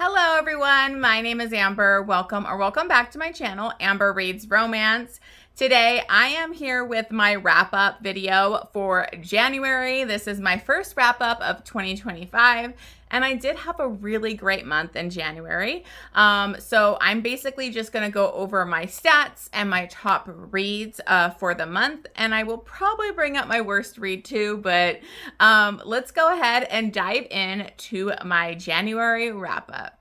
Hello everyone, my name is Amber. Welcome back to my channel, Amber Reads Romance. Today I am here with my wrap-up video for January. This is my first wrap-up of 2025, and I did have a really great month in January. So I'm basically just gonna go over my stats and my top reads for the month, and I will probably bring up my worst read too, but let's go ahead and dive in to my January wrap-up.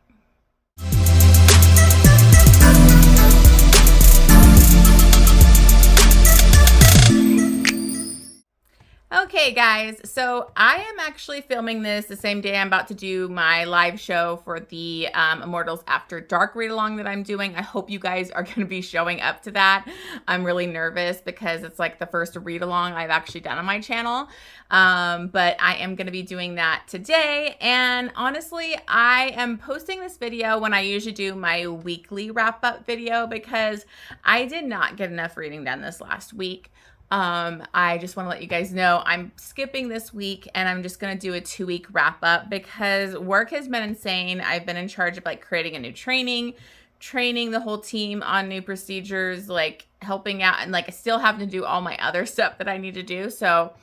Okay guys, so I am actually filming this the same day I'm about to do my live show for the Immortals After Dark read along that I'm doing. I hope you guys are going to be showing up to that. I'm really nervous because it's like the first read along I've actually done on my channel. But I am going to be doing that today, and honestly I am posting this video when I usually do my weekly wrap up video because I did not get enough reading done this last week. I just want to let you guys know I'm skipping this week and I'm just going to do a 2-week wrap up because work has been insane. I've been in charge of like creating a new training the whole team on new procedures, like helping out, and like I still have to do all my other stuff that I need to do. So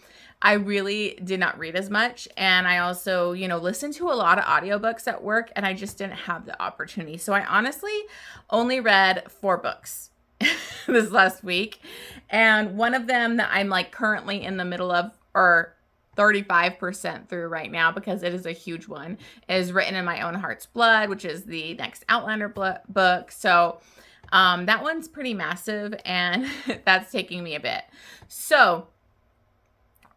I really did not read as much. And I also, listened to a lot of audiobooks at work and I just didn't have the opportunity. So I honestly only read 4 books this last week, and one of them that I'm like currently in the middle of, or 35% through right now because it is a huge one, is Written in My Own Heart's Blood, which is the next Outlander book. So that one's pretty massive and that's taking me a bit. So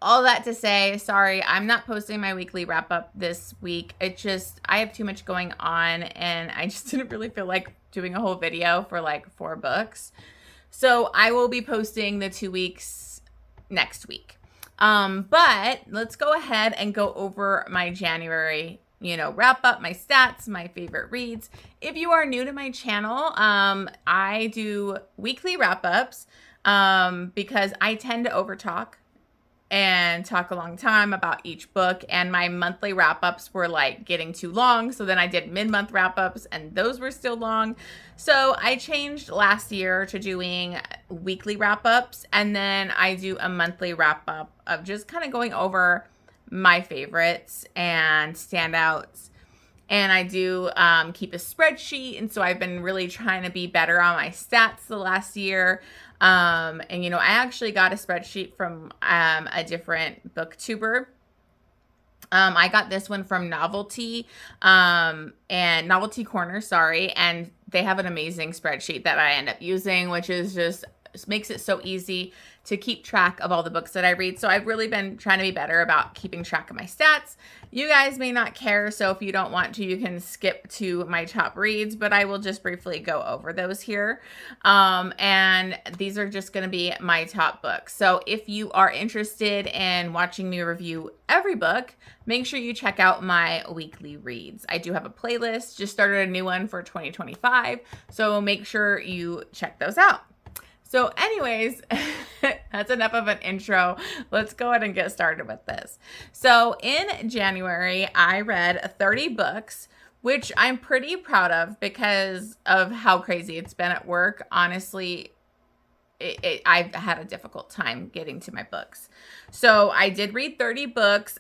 all that to say, sorry, I'm not posting my weekly wrap up this week. I have too much going on and I just didn't really feel like doing a whole video for like 4 books. So I will be posting the 2 weeks next week. But let's go ahead and go over my January, wrap up, my stats, my favorite reads. If you are new to my channel, I do weekly wrap ups because I tend to overtalk and talk a long time about each book, and my monthly wrap-ups were like getting too long, so then I did mid-month wrap-ups and those were still long. So I changed last year to doing weekly wrap-ups, and then I do a monthly wrap-up of just kind of going over my favorites and standouts. And I do keep a spreadsheet, and so I've been really trying to be better on my stats the last year. And I actually got a spreadsheet from a different booktuber. I got this one from Novelty and Novelty Corner, sorry, and they have an amazing spreadsheet that I end up using, which is just makes it so easy to keep track of all the books that I read. So I've really been trying to be better about keeping track of my stats. You guys may not care, so if you don't want to, you can skip to my top reads, but I will just briefly go over those here. And these are just going to be my top books. So if you are interested in watching me review every book, make sure you check out my weekly reads. I do have a playlist, just started a new one for 2025, so make sure you check those out. So anyways, that's enough of an intro. Let's go ahead and get started with this. So in January, I read 30 books, which I'm pretty proud of because of how crazy it's been at work. Honestly, I've had a difficult time getting to my books. So I did read 30 books.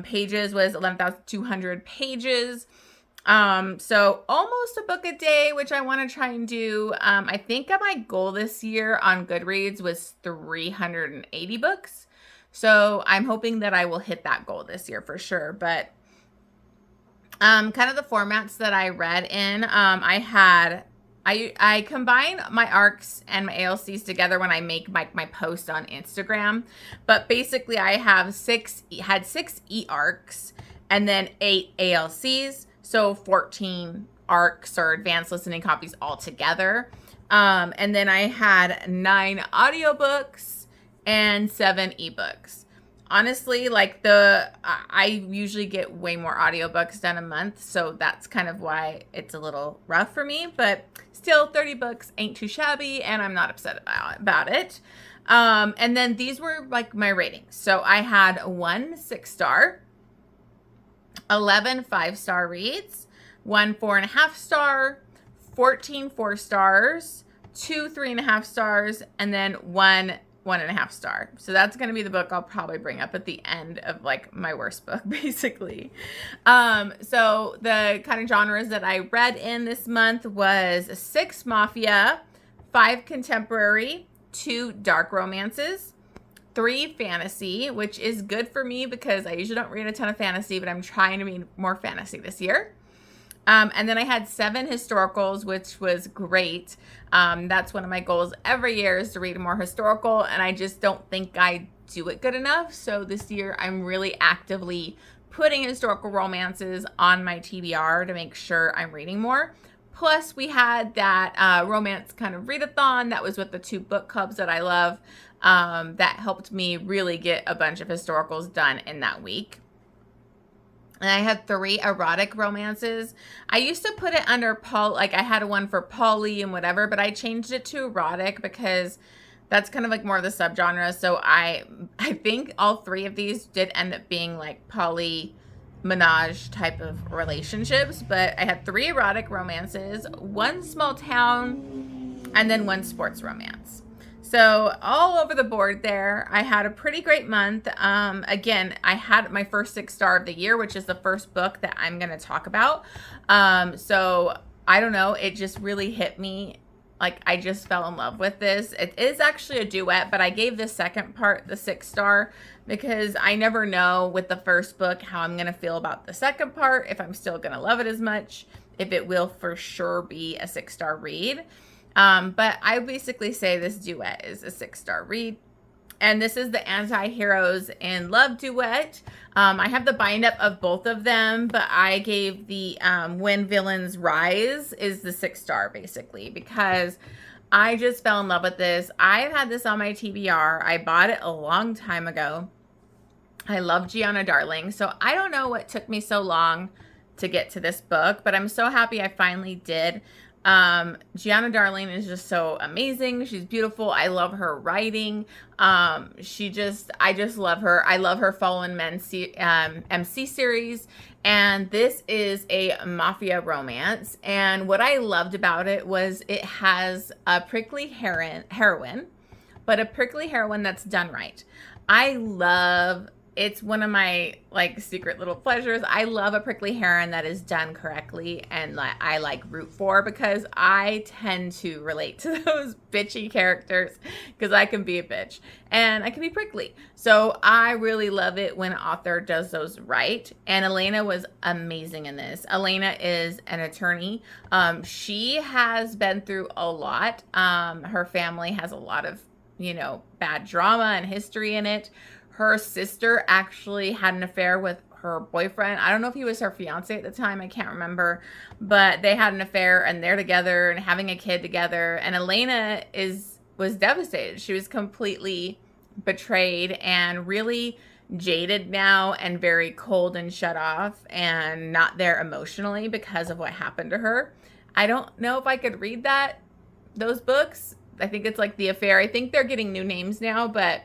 Pages was 11,200 pages. So almost a book a day, which I want to try and do. I think my goal this year on Goodreads was 380 books. So I'm hoping that I will hit that goal this year for sure. But, kind of the formats that I read in, I combine my ARCs and my ALCs together when I make my post on Instagram. But basically I had 6 e-ARCs and then 8 ALCs. So 14 ARCs or advanced listening copies altogether. And then I had 9 audiobooks and 7 ebooks. Honestly, like I usually get way more audiobooks done a month, so that's kind of why it's a little rough for me, but still 30 books ain't too shabby and I'm not upset about it. And then these were like my ratings. So I had 1 6-star, 11 5-star reads, 1 4.5 star, 14 4 stars, 2 3.5 stars, and then 1 1.5 star. So that's going to be the book I'll probably bring up at the end of like my worst book, basically. So the kind of genres that I read in this month was 6 mafia, 5 contemporary, 2 dark romances, 3 fantasy, which is good for me because I usually don't read a ton of fantasy, but I'm trying to read more fantasy this year. And then I had 7 historicals, which was great. That's one of my goals every year, is to read more historical, and I just don't think I do it good enough. So this year I'm really actively putting historical romances on my TBR to make sure I'm reading more. Plus we had that romance kind of readathon that was with the 2 book clubs that I love, that helped me really get a bunch of historicals done in that week. And I had 3 erotic romances. I used to put it under like I had one for poly and whatever, but I changed it to erotic because that's kind of like more of the subgenre. So I think all 3 of these did end up being like poly menage type of relationships, but I had 3 erotic romances, 1 small town, and then 1 sports romance. So all over the board there. I had a pretty great month. Again, I had my first 6-star of the year, which is the first book that I'm going to talk about. So I don't know. It just really hit me. Like, I just fell in love with this. It is actually a duet, but I gave the second part the 6-star because I never know with the first book how I'm going to feel about the second part, if I'm still going to love it as much, if it will for sure be a 6-star read. But I basically say this duet is a 6-star read. And this is the Anti-Heroes in Love duet. I have the bind up of both of them, but I gave the When Villains Rise is the 6-star basically because I just fell in love with this. I've had this on my TBR. I bought it a long time ago. I love Giana Darling. So I don't know what took me so long to get to this book, but I'm so happy I finally did. Giana Darling is just so amazing. She's beautiful. I love her writing. I just love her. I love her Fallen Men MC series. And this is a mafia romance. And what I loved about it was it has a prickly heroine, but a prickly heroine that's done right. It's one of my like secret little pleasures. I love a prickly heroine that is done correctly and I like root for, because I tend to relate to those bitchy characters because I can be a bitch and I can be prickly. So I really love it when an author does those right. And Elena was amazing in this. Elena is an attorney. She has been through a lot. Her family has a lot of, bad drama and history in it. Her sister actually had an affair with her boyfriend. I don't know if he was her fiance at the time. I can't remember. But they had an affair and they're together and having a kid together. And Elena was devastated. She was completely betrayed and really jaded now and very cold and shut off and not there emotionally because of what happened to her. I don't know if I could read those books. I think it's like The Affair. I think they're getting new names now, but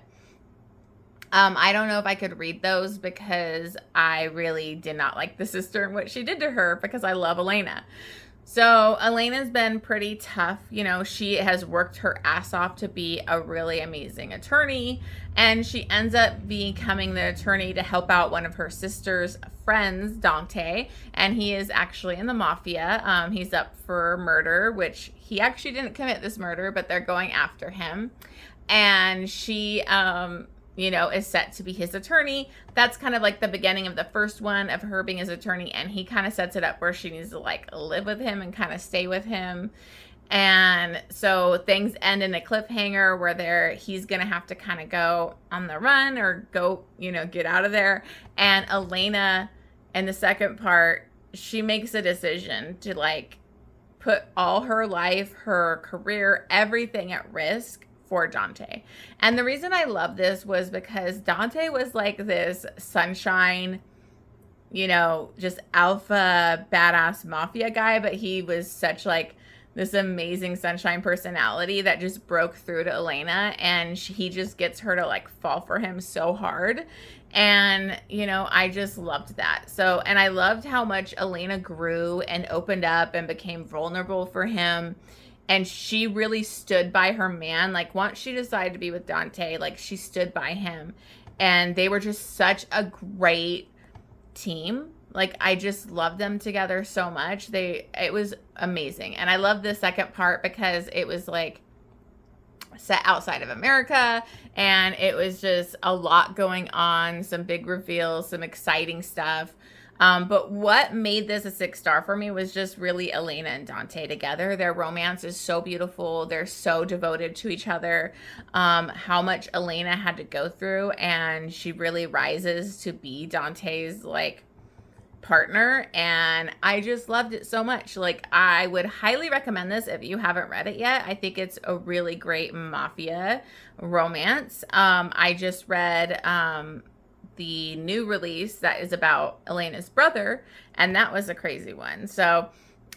I don't know if I could read those because I really did not like the sister and what she did to her, because I love Elena. So Elena's been pretty tough. She has worked her ass off to be a really amazing attorney, and she ends up becoming the attorney to help out one of her sister's friends, Dante, and he is actually in the mafia. He's up for murder, which he actually didn't commit this murder, but they're going after him. And she is set to be his attorney. That's kind of like the beginning of the first one of her being his attorney, and he kind of sets it up where she needs to like live with him and kind of stay with him. And so things end in a cliffhanger where he's gonna have to kind of go on the run or go, get out of there. And Elena, in the second part, she makes a decision to like put all her life, her career, everything at risk for Dante. And the reason I love this was because Dante was like this sunshine, just alpha badass mafia guy, but he was such like this amazing sunshine personality that just broke through to Elena, and he just gets her to like fall for him so hard. And, you know, I just loved that. So, and I loved how much Elena grew and opened up and became vulnerable for him. And she really stood by her man. Like, once she decided to be with Dante, like, she stood by him. And they were just such a great team. Like, I just loved them together so much. It was amazing. And I love the second part because it was like set outside of America, and it was just a lot going on, some big reveals, some exciting stuff. But what made this a 6-star for me was just really Elena and Dante together. Their romance is so beautiful. They're so devoted to each other. How much Elena had to go through, and she really rises to be Dante's like partner, and I just loved it so much. Like, I would highly recommend this if you haven't read it yet. I think it's a really great mafia romance. I just read the new release that is about Elena's brother, and that was a crazy one. So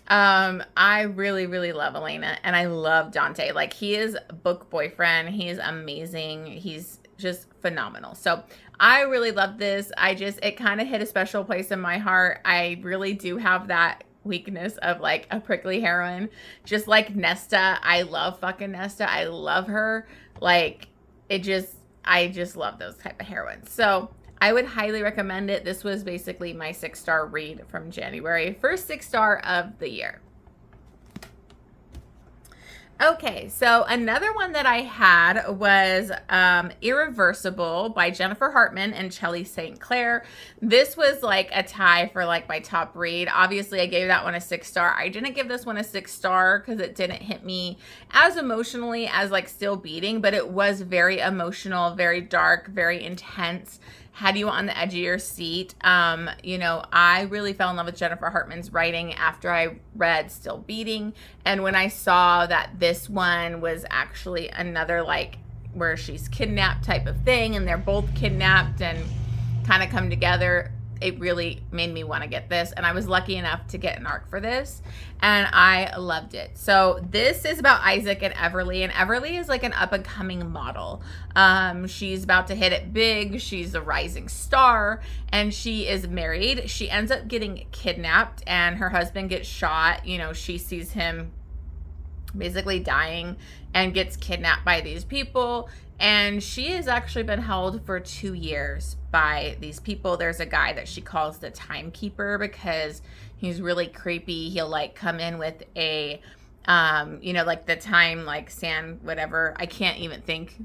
I really, really love Elena, and I love Dante. Like, he is book boyfriend. He is amazing. He's just phenomenal. So I really love this. It kind of hit a special place in my heart. I really do have that weakness of like a prickly heroine, just like Nesta. I love fucking Nesta. I love her. Like, I just love those type of heroines. So I would highly recommend it. This was basically my 6-star read from January. First 6-star of the year. Okay, so another one that I had was Irreversible by Jennifer Hartmann and Shelley St. Clair. This was like a tie for like my top read. Obviously, I gave that one a 6-star. I didn't give this one a 6-star because it didn't hit me as emotionally as like Still Beating, but it was very emotional, very dark, very intense. Had you on the edge of your seat. You know, I really fell in love with Jennifer Hartmann's writing after I read Still Beating. And when I saw that this one was actually another like where she's kidnapped type of thing, and they're both kidnapped and kind of come together, it really made me want to get this. And I was lucky enough to get an ARC for this, and I loved it. So this is about Isaac and Everly, and Everly is like an up and coming model. She's about to hit it big. She's a rising star, and she is married. She ends up getting kidnapped, and her husband gets shot. You know, she sees him basically dying and gets kidnapped by these people. And she has actually been held for 2 years by these people. There's a guy that she calls the timekeeper because he's really creepy. He'll like come in with a, you know, like the time, like sand, whatever. I can't even think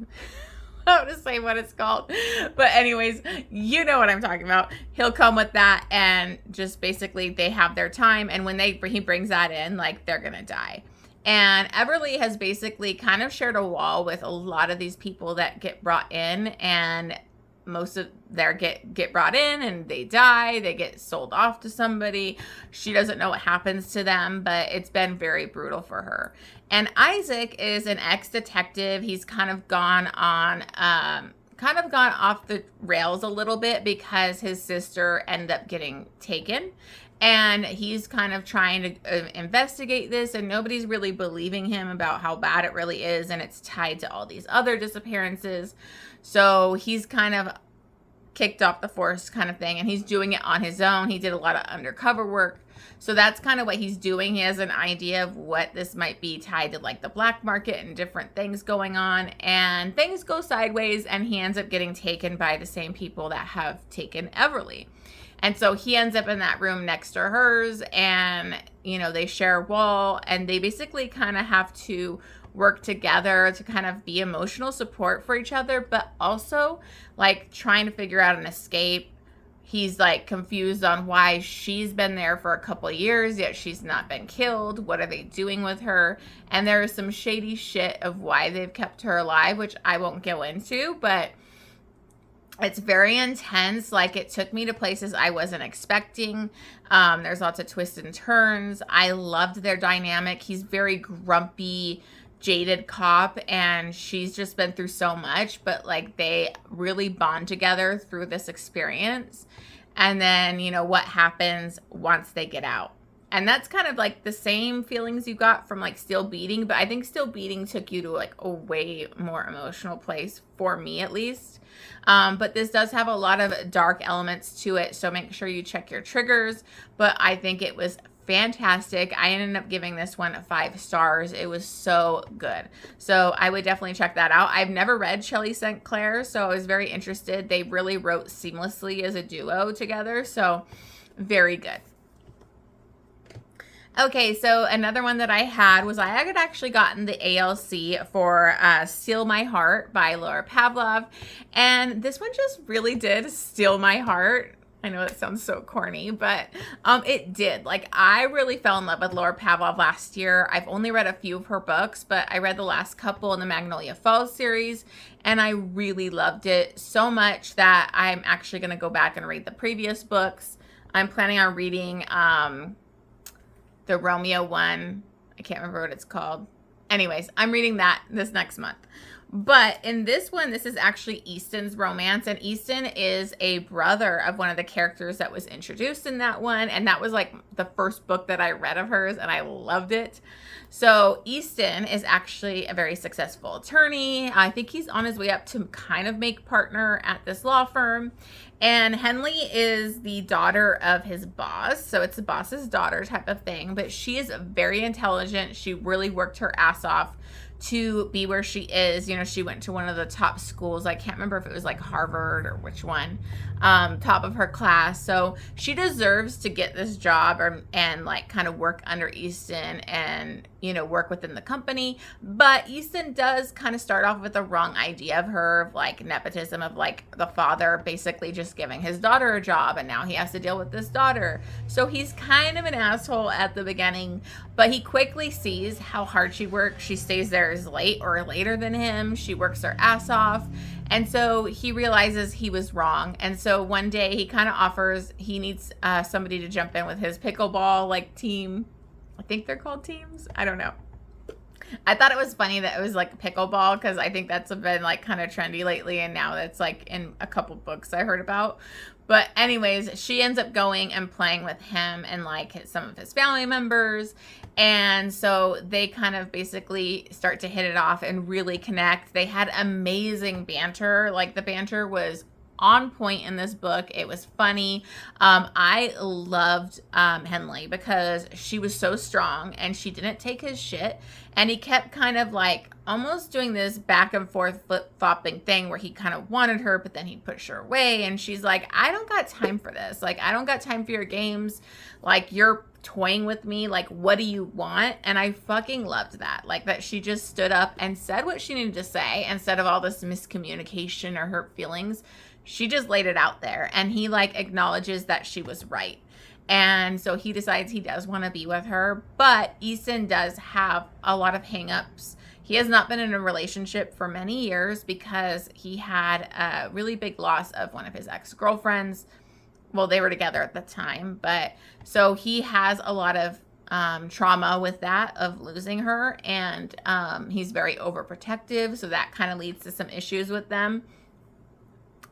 how to say what it's called. But anyways, you know what I'm talking about. He'll come with that, and just basically they have their time. And when he brings that in, like, they're going to die. And Everly has basically kind of shared a wall with a lot of these people that get brought in, and most of their get brought in and they die. They get sold off to somebody. She doesn't know what happens to them, but it's been very brutal for her. And Isaac is an ex-detective. He's kind of gone off the rails a little bit because his sister ended up getting taken. And he's kind of trying to investigate this, and nobody's really believing him about how bad it really is, and it's tied to all these other disappearances. So he's kind of kicked off the force kind of thing, and he's doing it on his own. He did a lot of undercover work. So that's kind of what he's doing. He has an idea of what this might be tied to, like the black market and different things going on, and things go sideways, and he ends up getting taken by the same people that have taken Everly. And so he ends up in that room next to hers, and, you know, they share a wall, and they basically kind of have to work together to kind of be emotional support for each other, but also like trying to figure out an escape. He's like confused on why she's been there for a couple of years, yet she's not been killed. What are they doing with her? And there is some shady shit of why they've kept her alive, which I won't go into, but it's very intense. Like, it took me to places I wasn't expecting. There's lots of twists and turns. I loved their dynamic. He's very grumpy, jaded cop, and she's just been through so much, but like they really bond together through this experience. And then, you know, what happens once they get out. And that's kind of like the same feelings you got from like Still Beating, but I think Still Beating took you to like a way more emotional place, for me at least. But this does have a lot of dark elements to it, so make sure you check your triggers. But I think it was fantastic. I ended up giving this one 5 stars. It was so good. So I would definitely check that out. I've never read Shelley St. Clair, so I was very interested. They really wrote seamlessly as a duo together, so very good. Okay, so another one that I had was I had actually gotten the ALC for Steal My Heart by Laura Pavlov, and this one just really did steal my heart. I know that sounds so corny, but it did. Like, I really fell in love with Laura Pavlov last year. I've only read a few of her books, but I read the last couple in the Magnolia Falls series, and I really loved it so much that I'm actually going to go back and read the previous books. I'm planning on reading the Romeo one. I can't remember what it's called. Anyways, I'm reading that this next month. But in this one, this is actually Easton's romance, and Easton is a brother of one of the characters that was introduced in that one, and that was like the first book that I read of hers, and I loved it. So Easton is actually a very successful attorney. I think he's on his way up to kind of make partner at this law firm. And Henley is the daughter of his boss, so it's the boss's daughter type of thing, but she is very intelligent. She really worked her ass off to be where she is. You know, she went to one of the top schools. I can't remember if it was like Harvard or which one, top of her class. So she deserves to get this job and like kind of work under Easton and, you know, work within the company. But Easton does kind of start off with the wrong idea of her, of like nepotism, of like the father basically just giving his daughter a job, and now he has to deal with this daughter. So he's kind of an asshole at the beginning, but he quickly sees how hard she works. She stays there as late or later than him. She works her ass off. And so he realizes he was wrong. And so one day he kind of offers, he needs somebody to jump in with his pickleball like team. I think they're called teams. I don't know. I thought it was funny that it was like pickleball, because I think that's been like kind of trendy lately, and now that's like in a couple books I heard about. But anyways, she ends up going and playing with him and like some of his family members. And so they kind of basically start to hit it off and really connect. They had amazing banter. Like, the banter was on point in this book. It was funny. I loved Henley because she was so strong and she didn't take his shit, and he kept kind of like almost doing this back and forth flip-flopping thing where he kind of wanted her, but then he'd push her away, and she's like, I don't got time for this. Like, I don't got time for your games. Like, you're toying with me. Like, what do you want? And I fucking loved that. Like, that she just stood up and said what she needed to say instead of all this miscommunication or hurt feelings. She just laid it out there, and he like acknowledges that she was right. And so he decides he does want to be with her, but Easton does have a lot of hangups. He has not been in a relationship for many years because he had a really big loss of one of his ex-girlfriends. Well, they were together at the time, but so he has a lot of trauma with that, of losing her, and he's very overprotective, so that kind of leads to some issues with them.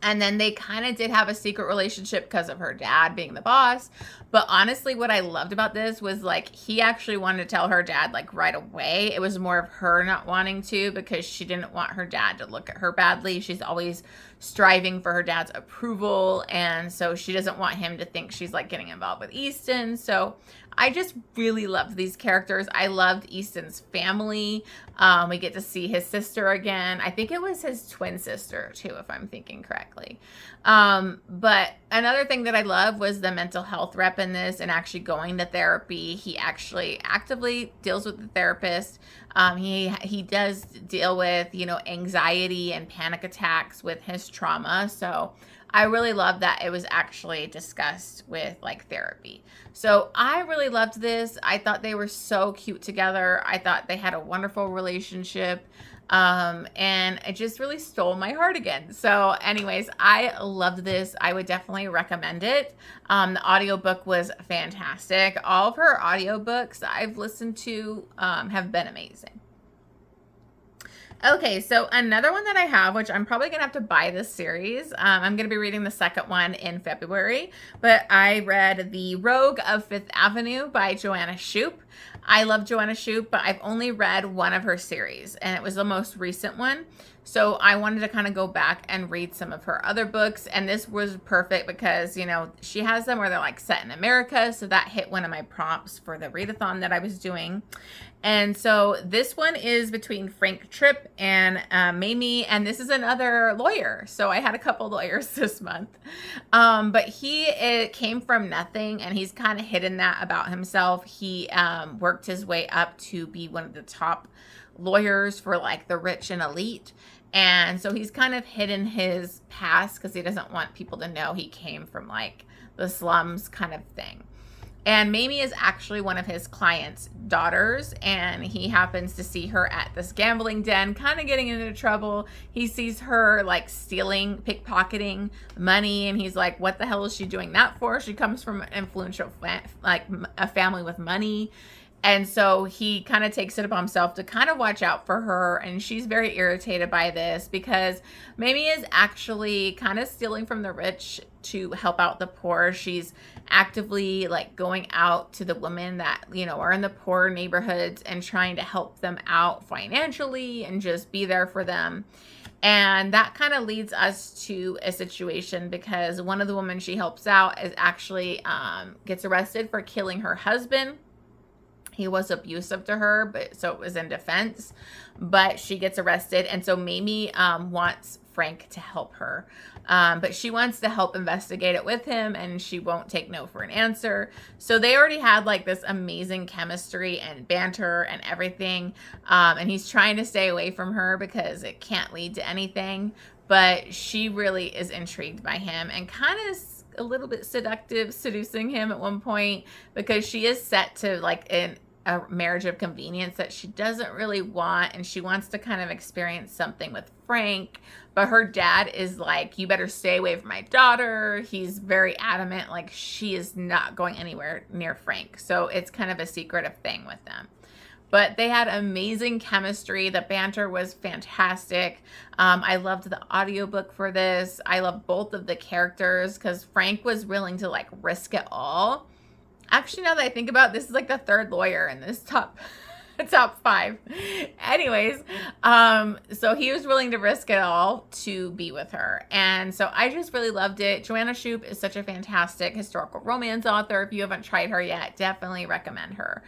And then they kind of did have a secret relationship because of her dad being the boss. But honestly, what I loved about this was like, he actually wanted to tell her dad like right away. It was more of her not wanting to, because she didn't want her dad to look at her badly. She's always striving for her dad's approval, and so she doesn't want him to think she's like getting involved with Easton. So I just really loved these characters. I loved Easton's family. We get to see his sister again. I think it was his twin sister too, if I'm thinking correctly. But another thing that I love was the mental health rep in this, and actually going to therapy. He actually actively deals with the therapist. He does deal with, you know, anxiety and panic attacks with his trauma. So I really love that it was actually discussed with like therapy. So I really loved this. I thought they were so cute together. I thought they had a wonderful relationship. And it just really stole my heart again. So anyways, I loved this. I would definitely recommend it. The audiobook was fantastic. All of her audiobooks I've listened to have been amazing. Okay, so another one that I have, which I'm probably going to have to buy this series. I'm going to be reading the second one in February, but I read The Rogue of Fifth Avenue by Joanna Shupe. I love Joanna Shupe, but I've only read one of her series, and it was the most recent one. So I wanted to kind of go back and read some of her other books, and this was perfect because, you know, she has them where they're like set in America, so that hit one of my prompts for the readathon that I was doing. And so this one is between Frank Tripp and Mamie, and this is another lawyer. So I had a couple lawyers this month. But it came from nothing, and he's kind of hidden that about himself. He worked his way up to be one of the top lawyers for like the rich and elite. And so he's kind of hidden his past because he doesn't want people to know he came from like the slums kind of thing. And Mamie is actually one of his clients' daughters, and he happens to see her at this gambling den, kind of getting into trouble. He sees her like stealing, pickpocketing money, and he's like, what the hell is she doing that for? She comes from an influential, like a family with money. And so he kind of takes it upon himself to kind of watch out for her. And she's very irritated by this because Mamie is actually kind of stealing from the rich to help out the poor. She's actively like going out to the women that, you know, are in the poor neighborhoods and trying to help them out financially and just be there for them. And that kind of leads us to a situation because one of the women she helps out is actually gets arrested for killing her husband. He was abusive to her, but so it was in defense, but she gets arrested. And so Mamie wants Frank to help her, but she wants to help investigate it with him, and she won't take no for an answer. So they already had like this amazing chemistry and banter and everything. And he's trying to stay away from her because it can't lead to anything, but she really is intrigued by him and kind of a little bit seducing him at one point because she is set to like a marriage of convenience that she doesn't really want, and she wants to kind of experience something with Frank, but her dad is like, you better stay away from my daughter. He's very adamant, like she is not going anywhere near Frank. So it's kind of a secretive thing with them. But they had amazing chemistry. The banter was fantastic. I loved the audiobook for this. I love both of the characters because Frank was willing to like risk it all. Actually, now that I think about it, this is like the third lawyer in this top 5. Anyways, so he was willing to risk it all to be with her. And so I just really loved it. Joanna Shupe is such a fantastic historical romance author. If you haven't tried her yet, definitely recommend her.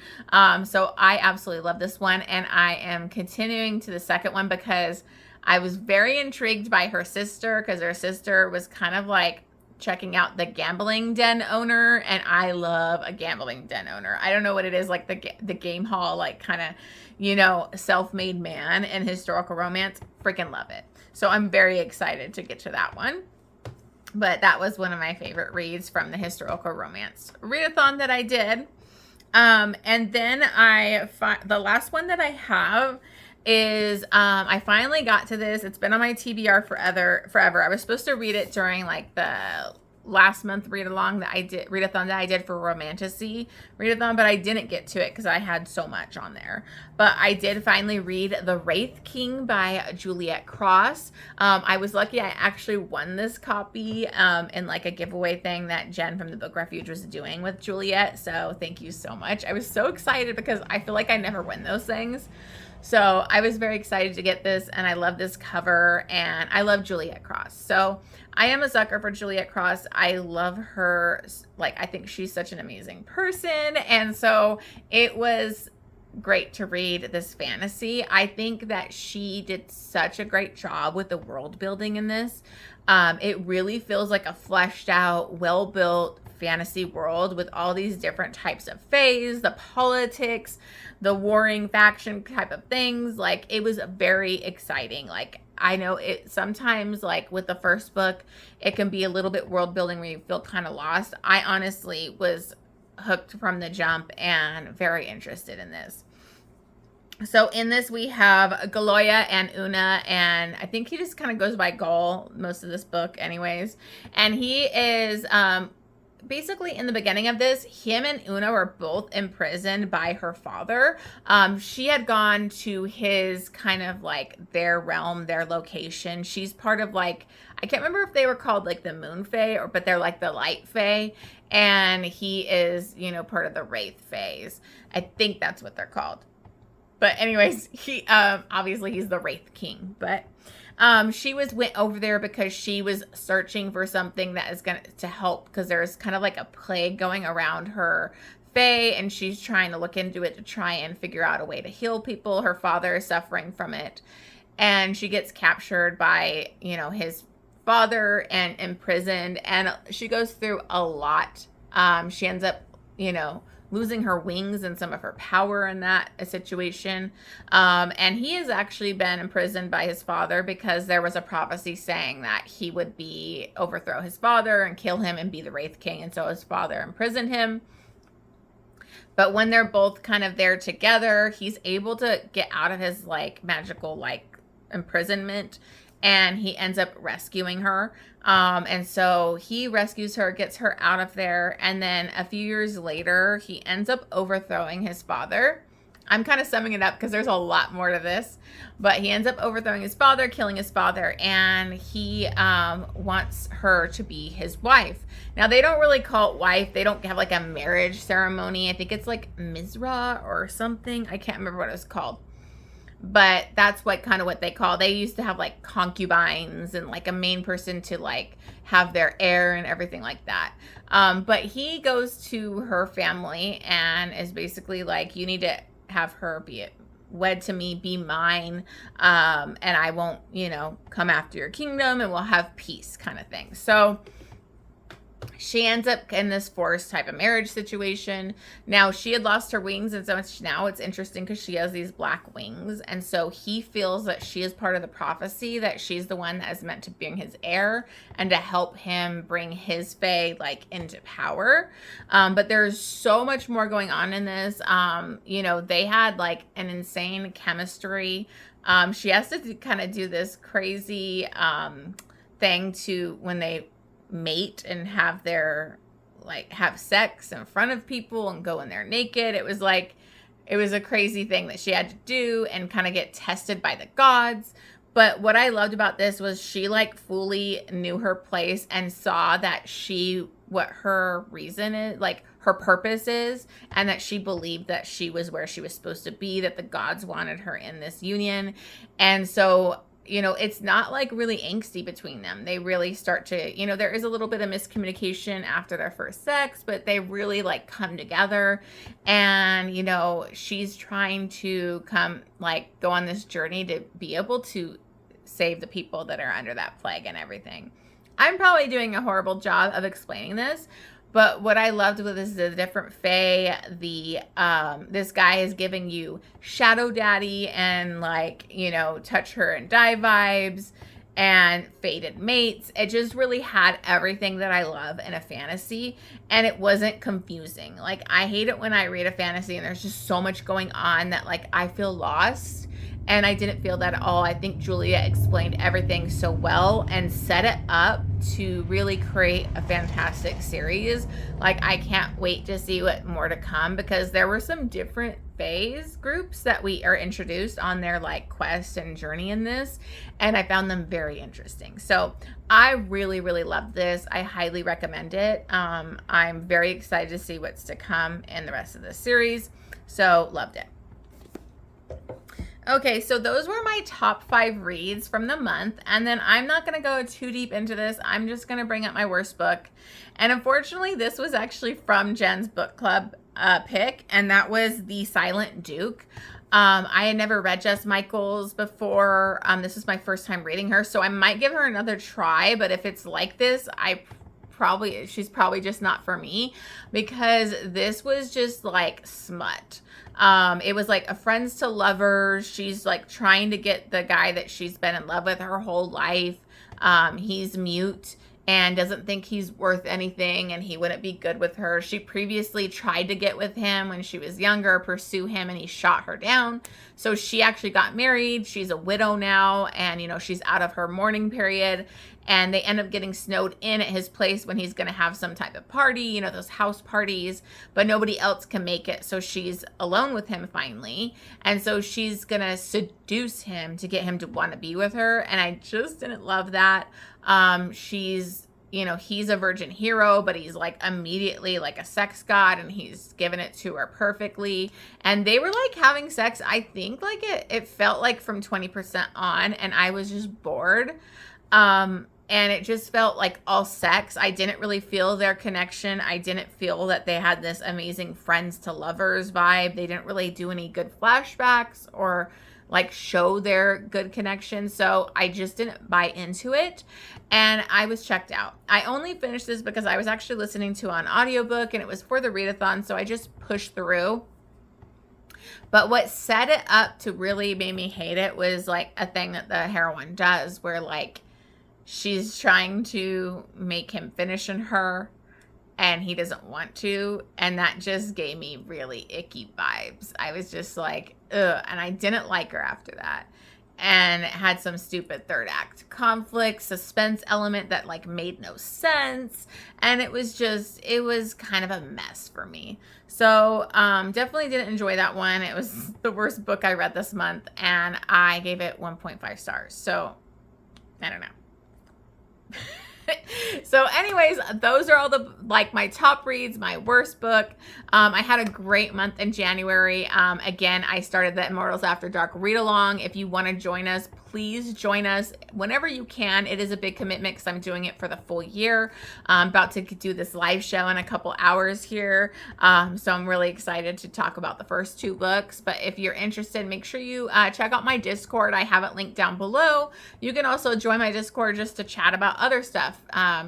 So I absolutely love this one. And I am continuing to the second one because I was very intrigued by her sister, because her sister was kind of like checking out the gambling den owner, and I love a gambling den owner. I don't know what it is, like the game hall, like kind of, you know, self-made man in historical romance. Freaking love it. So I'm very excited to get to that one. But that was one of my favorite reads from the historical romance readathon that I did. And then the last one that I have is I finally got to this. It's been on my TBR forever. I was supposed to read it during like the last month readathon that I did for Romantasy readathon, but I didn't get to it because I had so much on there. But I did finally read The Wraith King by Juliette Cross. I was lucky I actually won this copy in like a giveaway thing that Jen from the Book Refuge was doing with Juliette. So thank you so much. I was so excited because I feel like I never win those things. So I was very excited to get this, and I love this cover, and I love Juliette Cross. So I am a sucker for Juliette Cross. I love her. Like, I think she's such an amazing person. And so it was great to read this fantasy. I think that she did such a great job with the world building in this. It really feels like a fleshed out, well-built fantasy world with all these different types of fays, the politics, the warring faction type of things. Like, it was very exciting. Like, I know it sometimes, like with the first book, it can be a little bit world building where you feel kind of lost. I honestly was hooked from the jump and very interested in this. So in this, we have Galoya and Una, and I think he just kind of goes by Gol most of this book anyways. And he is basically in the beginning of this, him and Una were both imprisoned by her father. She had gone to his kind of like their realm, their location. She's part of like, I can't remember if they were called like the Moon Fae but they're like the Light Fae. And he is, you know, part of the Wraith Faes. I think that's what they're called. But anyways, he obviously he's the Wraith King. But she went over there because she was searching for something that is going to help, because there's kind of like a plague going around her fae, and she's trying to look into it to try and figure out a way to heal people. Her father is suffering from it, and she gets captured by, you know, his father and imprisoned, and she goes through a lot. She ends up, you know, losing her wings and some of her power in that situation. And he has actually been imprisoned by his father because there was a prophecy saying that he would overthrow his father and kill him and be the Wraith King. And so his father imprisoned him. But when they're both kind of there together, he's able to get out of his like magical like imprisonment, and he ends up rescuing her. And so he rescues her, gets her out of there. And then a few years later, he ends up overthrowing his father. I'm kind of summing it up because there's a lot more to this. But he ends up overthrowing his father, killing his father. And he wants her to be his wife. Now, they don't really call it wife. They don't have like a marriage ceremony. I think it's like Mizra or something. I can't remember what it was called. But that's what kind of what they call. They used to have like concubines and like a main person to like have their heir and everything like that. But he goes to her family and is basically like, you need to have her be wed to me, be mine, and I won't, you know, come after your kingdom, and we'll have peace kind of thing. So she ends up in this forced type of marriage situation. Now, she had lost her wings, and so now it's interesting because she has these black wings. And so he feels that she is part of the prophecy, that she's the one that is meant to bring his heir and to help him bring his fae like into power. But there's so much more going on in this. You know, they had like an insane chemistry. She has to kind of do this crazy thing to when they mate and have sex in front of people and go in there naked. It was a crazy thing that she had to do and kind of get tested by the gods. But what I loved about this was she like fully knew her place and saw that what her reason is, like her purpose is, and that she believed that she was where she was supposed to be, that the gods wanted her in this union. And so, you know, it's not like really angsty between them. They really start to, you know, there is a little bit of miscommunication after their first sex, but they really like come together. And, you know, she's trying to go on this journey to be able to save the people that are under that plague and everything. I'm probably doing a horrible job of explaining this, but what I loved with this is the different fae. This guy is giving you Shadow Daddy and like, you know, touch her and die vibes and fated mates. It just really had everything that I love in a fantasy, and it wasn't confusing. Like, I hate it when I read a fantasy and there's just so much going on that like I feel lost. And I didn't feel that at all. I think Juliette explained everything so well and set it up to really create a fantastic series. Like, I can't wait to see what more to come, because there were some different phase groups that we are introduced on their like quest and journey in this, and I found them very interesting. So I really, really loved this. I highly recommend it. I'm very excited to see what's to come in the rest of the series. So loved it. Okay, so those were my top 5 reads from the month, and then I'm not going to go too deep into this. I'm just going to bring up my worst book, and unfortunately, this was actually from Jen's book club pick, and that was The Silent Duke. I had never read Jess Michaels before. This is my first time reading her, so I might give her another try, but if it's like this, she's probably just not for me, because this was just like smut. It was like a friends to lovers. She's like trying to get the guy that she's been in love with her whole life. He's mute and doesn't think he's worth anything, and he wouldn't be good with her. She previously tried to get with him when she was younger, pursue him, and he shot her down. So she actually got married. She's a widow now, and, you know, she's out of her mourning period. and they end up getting snowed in at his place when he's going to have some type of party, you know, those house parties, but nobody else can make it. So she's alone with him finally. And so she's going to seduce him to get him to want to be with her. And I just didn't love that. You know, he's a virgin hero, but he's like immediately like a sex god, and he's given it to her perfectly. And they were like having sex, I think like it felt like from 20% on, and I was just bored. And it just felt like all sex. I didn't really feel their connection. I didn't feel that they had this amazing friends to lovers vibe. They didn't really do any good flashbacks or like show their good connection. So I just didn't buy into it, and I was checked out. I only finished this because I was actually listening to an audiobook, and it was for the readathon, so I just pushed through. But what set it up to really made me hate it was like a thing that the heroine does, where like she's trying to make him finish in her and he doesn't want to, and that just gave me really icky vibes. I was just like, ugh, and I didn't like her after that. And it had some stupid third act conflict, suspense element that like made no sense, and it was kind of a mess for me. So definitely didn't enjoy that one. It was the worst book I read this month, and I gave it 1.5 stars. So I don't know. So anyways, those are all the like my top reads, my worst book. I had a great month in January. Again, I started the Immortals After Dark read along. If you want to join us, please join us whenever you can. It is a big commitment because I'm doing it for the full year. I'm about to do this live show in a couple hours here. So I'm really excited to talk about the first 2 books. But if you're interested, make sure you check out my Discord. I have it linked down below. You can also join my Discord just to chat about other stuff.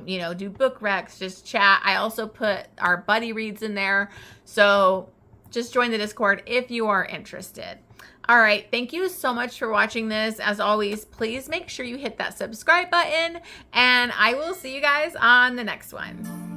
You know, do book recs, just chat. I also put our buddy reads in there. So just join the Discord if you are interested. All right. Thank you so much for watching this. As always, please make sure you hit that subscribe button, and I will see you guys on the next one.